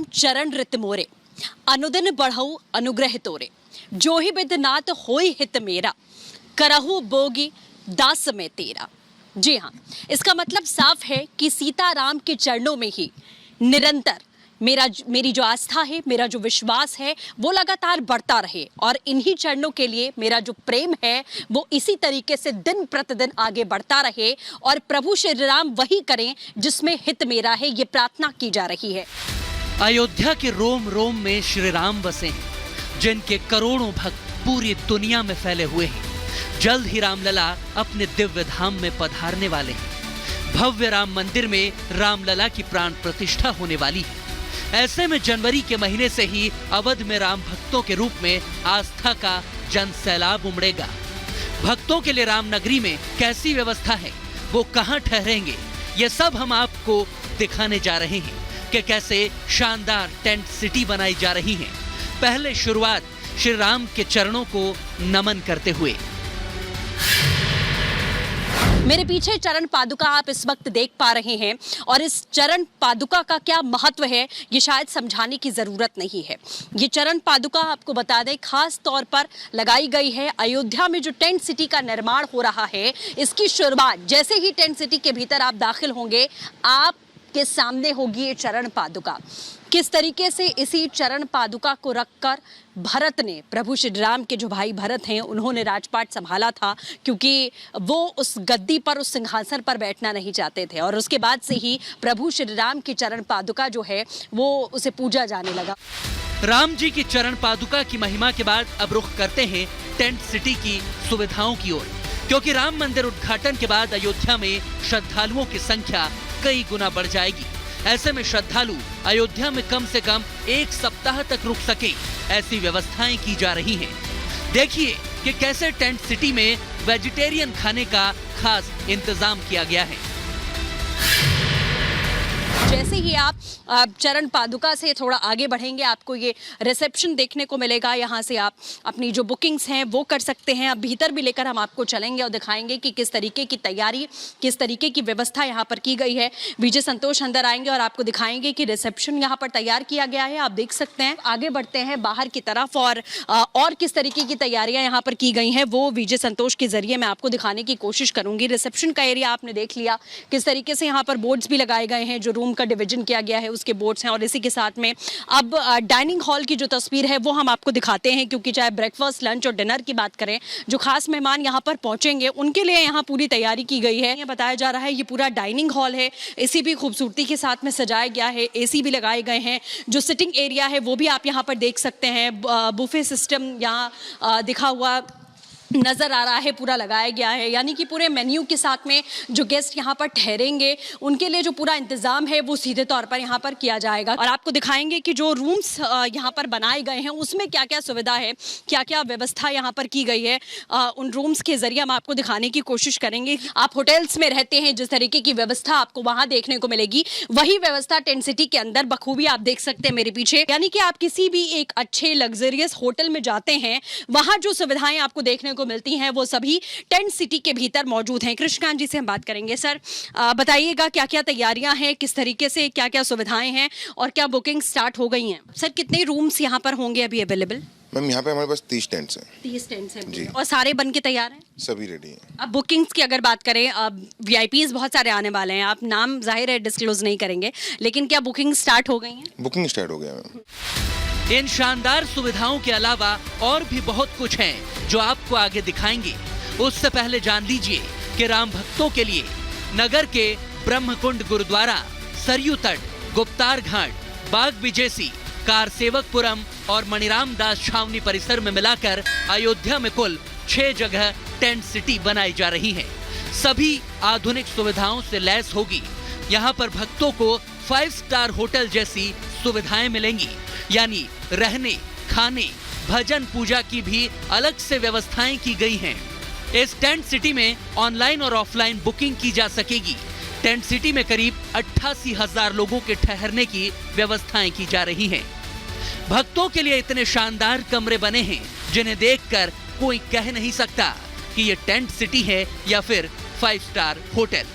राम चरण रित मोरे, अनुदिन बढ़ऊ अनुग्रह तोरे, जो ही बिदनाथ होई हित मेरा, करहु बोगी दास में तेरा। जी हाँ, इसका मतलब साफ है कि सीताराम के चरणों में ही निरंतर मेरी जो आस्था है, मेरा जो विश्वास है, वो लगातार बढ़ता रहे और इन्हीं चरणों के लिए मेरा जो प्रेम है वो इसी तरीके से दिन प्रतिदिन आगे बढ़ता रहे और प्रभु श्री राम वही करें जिसमें हित मेरा है, ये प्रार्थना की जा रही है। अयोध्या के रोम रोम में श्री राम बसे हैं, जिनके करोड़ों भक्त पूरी दुनिया में फैले हुए हैं। जल्द ही रामलला अपने दिव्य धाम में पधारने वाले हैं। भव्य राम मंदिर में रामलला की प्राण प्रतिष्ठा होने वाली है। ऐसे में जनवरी के महीने से ही अवध में राम भक्तों के रूप में आस्था का जन सैलाब उमड़ेगा। भक्तों के लिए राम नगरी में कैसी व्यवस्था है, वो कहां ठहरेंगे, ये सब हम आपको दिखाने जा रहे हैं कि कैसे शानदार टेंट सिटी बनाई जा रही है। पहले शुरुआत श्री राम के चरणों को नमन करते हुए। मेरे पीछे चरण पादुका आप इस वक्त देख पा रहे हैं और इस चरण पादुका का क्या महत्व है ये शायद समझाने की ज़रूरत नहीं है। ये चरण पादुका आपको बता दें खास तौर पर लगाई गई है अयोध्या में जो टेंट सिटी का निर्माण हो रहा है। इसकी शुरुआत जैसे ही टेंट सिटी के भीतर आप दाखिल होंगे, आपके सामने होगी ये चरण पादुका। किस तरीके से इसी चरण पादुका को रखकर भरत ने, प्रभु श्री राम के जो भाई भरत हैं, उन्होंने राजपाट संभाला था क्योंकि वो उस गद्दी पर, उस सिंहासन पर बैठना नहीं चाहते थे और उसके बाद से ही प्रभु श्री राम की चरण पादुका जो है वो उसे पूजा जाने लगा। राम जी की चरण पादुका की महिमा के बाद अब रुख करते हैं टेंट सिटी की सुविधाओं की ओर, क्योंकि राम मंदिर उद्घाटन के बाद अयोध्या में श्रद्धालुओं की संख्या कई गुना बढ़ जाएगी। ऐसे में श्रद्धालु अयोध्या में कम से कम एक सप्ताह तक रुक सके, ऐसी व्यवस्थाएं की जा रही हैं। देखिए कि कैसे टेंट सिटी में वेजिटेरियन खाने का खास इंतजाम किया गया है। जैसे ही आप चरण पादुका से थोड़ा आगे बढ़ेंगे, आपको ये रिसेप्शन देखने को मिलेगा। यहाँ से आप अपनी जो बुकिंग्स हैं वो कर सकते हैं। अब भीतर भी लेकर हम आपको चलेंगे और दिखाएंगे कि किस तरीके की तैयारी, किस तरीके की व्यवस्था यहाँ पर की गई है। विजय संतोष अंदर आएंगे और आपको दिखाएंगे कि रिसेप्शन यहाँ पर तैयार किया गया है। आप देख सकते हैं। आगे बढ़ते हैं बाहर की तरफ और किस तरीके की तैयारियाँ यहाँ पर की गई हैं वो विजय संतोष के जरिए मैं आपको दिखाने की कोशिश करूँगी। रिसेप्शन का एरिया आपने देख लिया, किस तरीके से यहाँ पर बोर्ड्स भी लगाए गए हैं, जो रूम का डिवीजन किया गया है उसके बोर्ड्स हैं। और इसी के साथ में अब डाइनिंग हॉल की जो तस्वीर है वो हम आपको दिखाते हैं, क्योंकि चाहे ब्रेकफास्ट, लंच और डिनर की बात करें, जो खास मेहमान यहाँ पर पहुंचेंगे उनके लिए यहाँ पूरी तैयारी की गई है। ये बताया जा रहा है ये पूरा डाइनिंग हॉल है, इसी भी खूबसूरती के साथ में सजाया गया है। एसी भी लगाए गए हैं। जो सिटिंग एरिया है वो भी आप यहाँ पर देख सकते हैं। बुफे सिस्टम यहाँ दिखा हुआ नज़र आ रहा है, पूरा लगाया गया है। यानी कि पूरे मेन्यू के साथ में जो गेस्ट यहाँ पर ठहरेंगे उनके लिए जो पूरा इंतज़ाम है वो सीधे तौर पर यहाँ पर किया जाएगा। और आपको दिखाएंगे कि जो रूम्स यहाँ पर बनाए गए हैं उसमें क्या क्या सुविधा है, क्या क्या व्यवस्था यहाँ पर की गई है। उन रूम्स के ज़रिए हम आपको दिखाने की कोशिश करेंगे। आप होटल्स में रहते हैं, जिस तरीके की व्यवस्था आपको वहाँ देखने को मिलेगी, वही व्यवस्था टेंट सिटी के अंदर बखूबी आप देख सकते हैं मेरे पीछे। यानी कि आप किसी भी एक अच्छे लग्जरियस होटल में जाते हैं, वहाँ जो सुविधाएँ आपको देखने मिलती हैं वो सभी टेंट सिटी के भीतर मौजूद हैं। कृष्णकांत जी से हम बात करेंगे। सर बताइएगा क्या क्या तैयारियां हैं, किस तरीके से क्या क्या सुविधाएं हैं और क्या बुकिंग स्टार्ट हो गई हैं। सर कितने रूम्स यहाँ पर होंगे अभी अवेलेबल? मैम यहाँ पे हमारे पास 30 टेंट्स हैं। 30 टेंट्स हैं जी। और सारे बन के तैयार हैं? सभी रेडी हैं। अब बुकिंग्स की अगर बात करें, अब वीआईपीज बहुत सारे आने वाले हैं, आप नाम जाहिर है डिस्क्लोज नहीं करेंगे, लेकिन क्या बुकिंग स्टार्ट हो गई हैं? बुकिंग स्टार्ट हो गया मैम। इन शानदार सुविधाओं के अलावा और भी बहुत कुछ है जो आपको आगे दिखाएंगे। उससे पहले जान लीजिए कि राम भक्तों के लिए नगर के ब्रह्मकुंड गुरुद्वारा, सरयू तट, गुप्तार घाट, बाग बिजेसी, कारसेवकपुरम और मणिराम दास छावनी परिसर में मिलाकर अयोध्या में कुल 6 जगह टेंट सिटी बनाई जा रही है। सभी आधुनिक सुविधाओं से लैस होगी। यहाँ पर भक्तों को 5 स्टार होटल जैसी सुविधाएं मिलेंगी, यानी रहने, खाने, भजन पूजा की भी अलग से व्यवस्थाएं की गई हैं। इस टेंट सिटी में ऑनलाइन और ऑफलाइन बुकिंग की जा सकेगी। टेंट सिटी में करीब 88,000 लोगों के ठहरने की व्यवस्थाएं की जा रही हैं। भक्तों के लिए इतने शानदार कमरे बने हैं जिन्हें देखकर कोई कह नहीं सकता कि ये टेंट सिटी है या फिर 5 स्टार होटल।